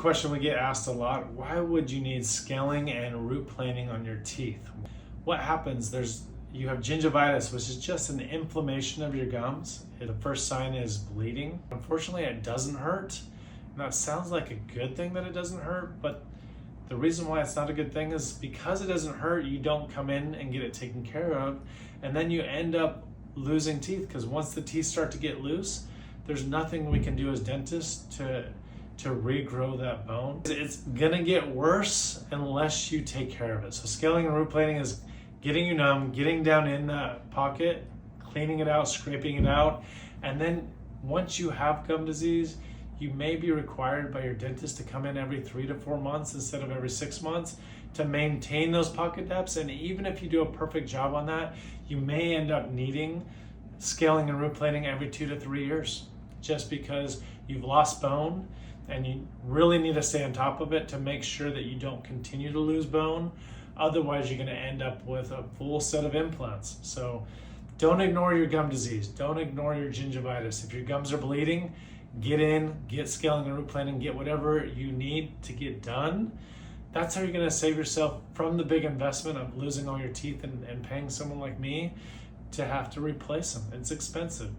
question we get asked a lot: why would you need scaling and root planing on your teeth? What happens? You have gingivitis, which is just an inflammation of your gums. The first sign is bleeding. Unfortunately, it doesn't hurt. And that sounds like a good thing that it doesn't hurt, but the reason why it's not a good thing is because it doesn't hurt, you don't come in and get it taken care of, and then you end up losing teeth, because once the teeth start to get loose, there's nothing we can do as dentists to regrow that bone. It's gonna get worse unless you take care of it. So scaling and root planing is getting you numb, getting down in that pocket, cleaning it out, scraping it out, and then once you have gum disease, you may be required by your dentist to come in every 3 to 4 months instead of every 6 months to maintain those pocket depths. And even if you do a perfect job on that, you may end up needing scaling and root planing every 2 to 3 years, just because you've lost bone and you really need to stay on top of it to make sure that you don't continue to lose bone. Otherwise, you're going to end up with a full set of implants. So don't ignore your gum disease. Don't ignore your gingivitis. If your gums are bleeding, get in, get scaling and root planing, get whatever you need to get done. That's how you're going to save yourself from the big investment of losing all your teeth and paying someone like me to have to replace them. It's expensive.